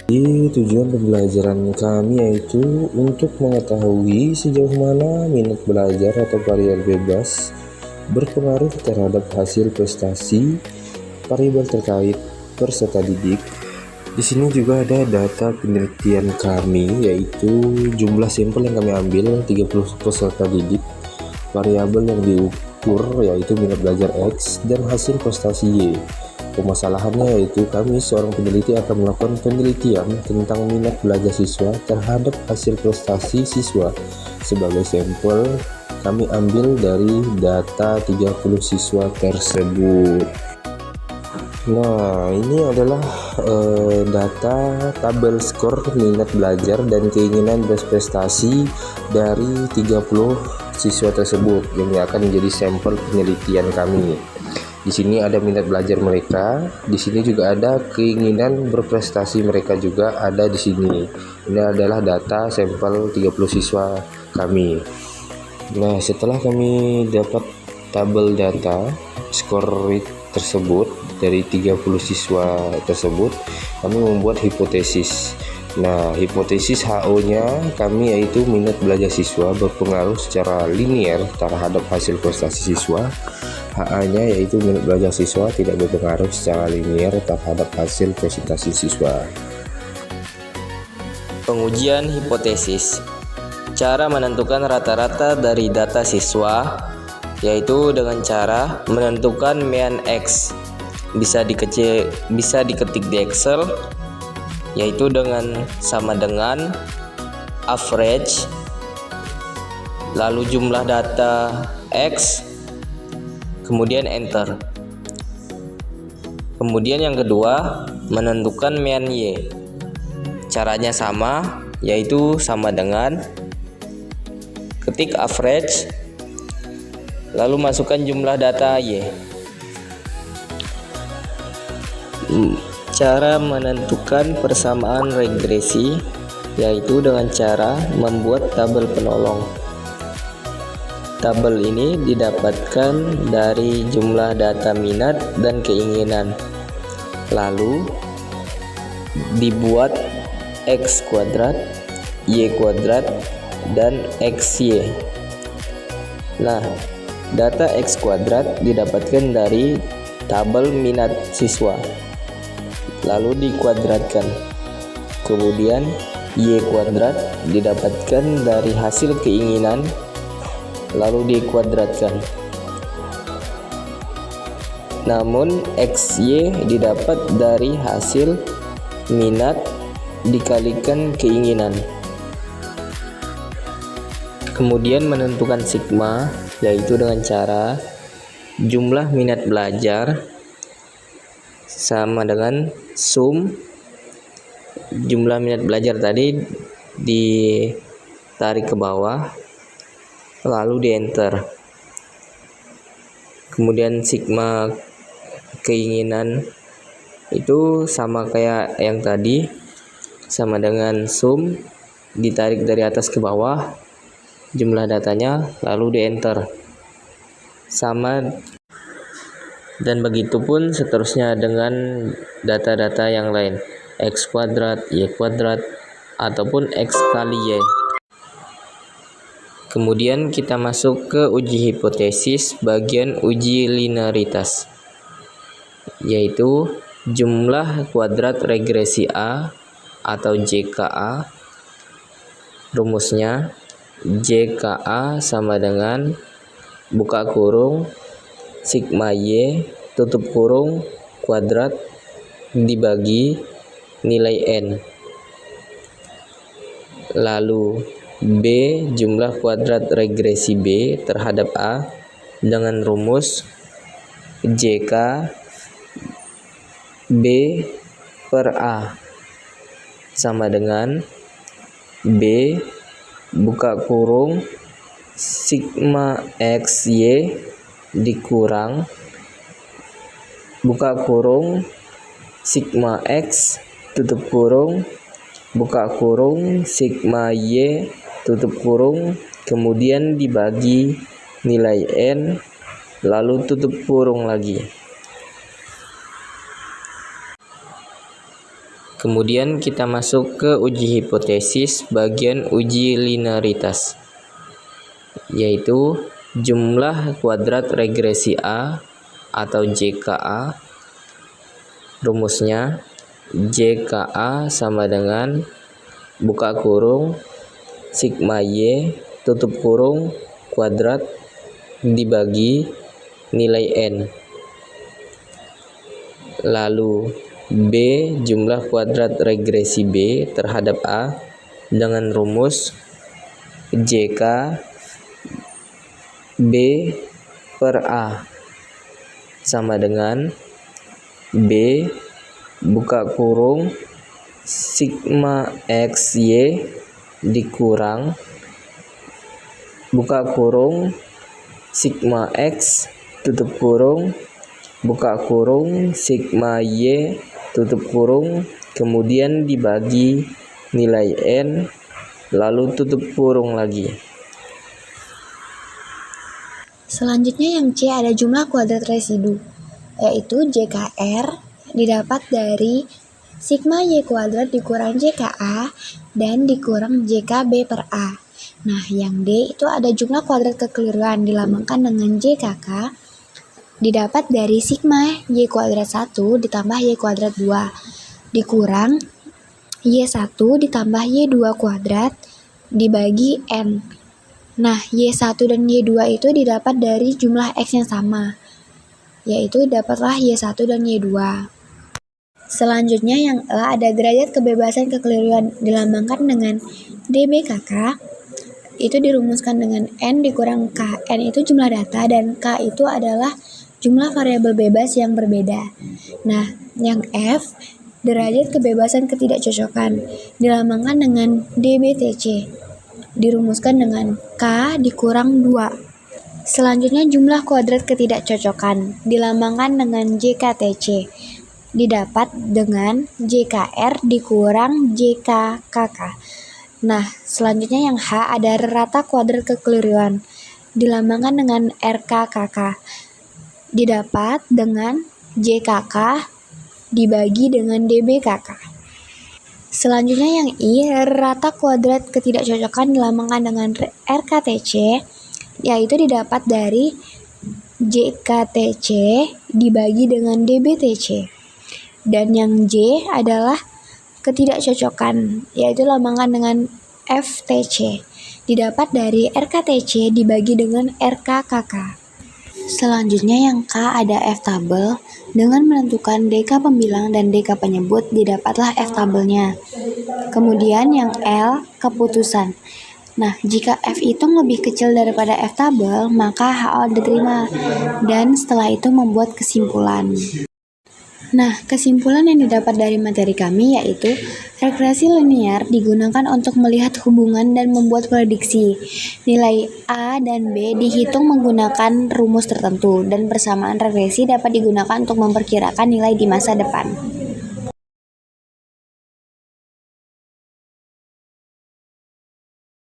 Tujuan pembelajaran kami yaitu untuk mengetahui sejauh mana minat belajar atau variabel bebas berpengaruh terhadap hasil prestasi variabel terkait peserta didik. Di sini juga ada data penelitian kami, yaitu jumlah sampel yang kami ambil 30 peserta didik, variabel yang diukur yaitu minat belajar X dan hasil prestasi Y. Permasalahannya yaitu kami seorang peneliti akan melakukan penelitian tentang minat belajar siswa terhadap hasil prestasi siswa. Sebagai sampel kami ambil dari data 30 siswa tersebut. Nah, ini adalah data tabel skor minat belajar dan keinginan berprestasi dari 30 siswa tersebut yang akan menjadi sampel penelitian kami. Di sini ada minat belajar mereka, di sini juga ada keinginan berprestasi mereka juga ada di sini. Ini adalah data sampel 30 siswa kami. Nah, setelah kami dapat tabel data skor tersebut dari 30 siswa tersebut, kami membuat hipotesis. Nah, hipotesis HO-nya kami yaitu minat belajar siswa berpengaruh secara linear terhadap hasil prestasi siswa. HA-nya yaitu minat belajar siswa tidak berpengaruh secara linear terhadap hasil prestasi siswa. Pengujian hipotesis. Cara menentukan rata-rata dari data siswa yaitu dengan cara menentukan mean X. Bisa diketik di Excel, yaitu sama dengan average lalu jumlah data X, kemudian enter. Kemudian yang kedua, menentukan mean Y. Caranya sama, yaitu sama dengan ketik average lalu masukkan jumlah data Y. Cara menentukan persamaan regresi yaitu dengan cara membuat tabel penolong. Tabel ini didapatkan dari jumlah data minat dan keinginan. Lalu dibuat X kuadrat, Y kuadrat, dan XY. Nah, data X kuadrat didapatkan dari tabel minat siswa, lalu dikuadratkan. Kemudian Y kuadrat didapatkan dari hasil keinginan, lalu dikuadratkan. Namun XY didapat dari hasil minat dikalikan keinginan. Kemudian menentukan sigma yaitu dengan cara jumlah minat belajar sama dengan sum jumlah minat belajar tadi ditarik ke bawah lalu di enter. Kemudian sigma keinginan itu sama kayak yang tadi, sama dengan sum ditarik dari atas ke bawah jumlah datanya lalu di enter. Sama dan begitupun seterusnya dengan data-data yang lain, X kuadrat, Y kuadrat, ataupun X kali Y. Kemudian kita masuk ke uji hipotesis bagian uji linearitas, yaitu jumlah kuadrat regresi A atau JKA. Rumusnya JKA sama dengan buka kurung sigma Y tutup kurung kuadrat dibagi nilai N. Lalu B jumlah kuadrat regresi B terhadap A dengan rumus JK B per A sama dengan B buka kurung sigma XY dikurang buka kurung sigma X tutup kurung buka kurung sigma Y tutup kurung kemudian dibagi nilai N lalu tutup kurung lagi. Kemudian kita masuk ke uji hipotesis bagian uji linearitas, yaitu jumlah kuadrat regresi A atau JKA. Rumusnya JKA sama dengan buka kurung sigma Y tutup kurung kuadrat dibagi nilai N. Lalu B jumlah kuadrat regresi B terhadap A dengan rumus JK B per A sama dengan B buka kurung sigma XY dikurang buka kurung sigma X tutup kurung buka kurung sigma Y tutup kurung, kemudian dibagi nilai N, lalu tutup kurung lagi. Selanjutnya yang C ada jumlah kuadrat residu, yaitu JKR didapat dari sigma Y kuadrat dikurang JKA dan dikurang JKB per A. Nah, yang D itu ada jumlah kuadrat kekeliruan dilambangkan dengan JKK didapat dari sigma Y kuadrat 1 ditambah Y kuadrat 2 dikurang Y1 ditambah Y2 kuadrat dibagi N. Nah, Y1 dan Y2 itu didapat dari jumlah X yang sama, yaitu dapatlah Y1 dan Y2. Selanjutnya yang E ada derajat kebebasan kekeliruan dilambangkan dengan DBKK, itu dirumuskan dengan N dikurang K. N itu jumlah data dan K itu adalah jumlah variabel bebas yang berbeda. Nah, yang F, derajat kebebasan ketidakcocokan, dilambangkan dengan DBTC, dirumuskan dengan K dikurang 2. Selanjutnya jumlah kuadrat ketidakcocokan, dilambangkan dengan JKTC, didapat dengan JKR dikurang JKKK. Nah, selanjutnya yang H ada rata kuadrat kekeliruan, dilambangkan dengan RKKK, didapat dengan JKK dibagi dengan DBKK. Selanjutnya yang I, rata kuadrat ketidakcocokan dilambangkan dengan RKTC, yaitu didapat dari JKTC dibagi dengan DBTC. Dan yang J adalah ketidakcocokan, yaitu lambangkan dengan FTC, didapat dari RKTC dibagi dengan RKKK. Selanjutnya yang K ada F tabel, dengan menentukan DK pembilang dan DK penyebut didapatlah F tabelnya. Kemudian yang L keputusan. Nah, jika F itu lebih kecil daripada F tabel, maka HO diterima dan setelah itu membuat kesimpulan. Nah, kesimpulan yang didapat dari materi kami yaitu regresi linear digunakan untuk melihat hubungan dan membuat prediksi. Nilai A dan B dihitung menggunakan rumus tertentu dan persamaan regresi dapat digunakan untuk memperkirakan nilai di masa depan.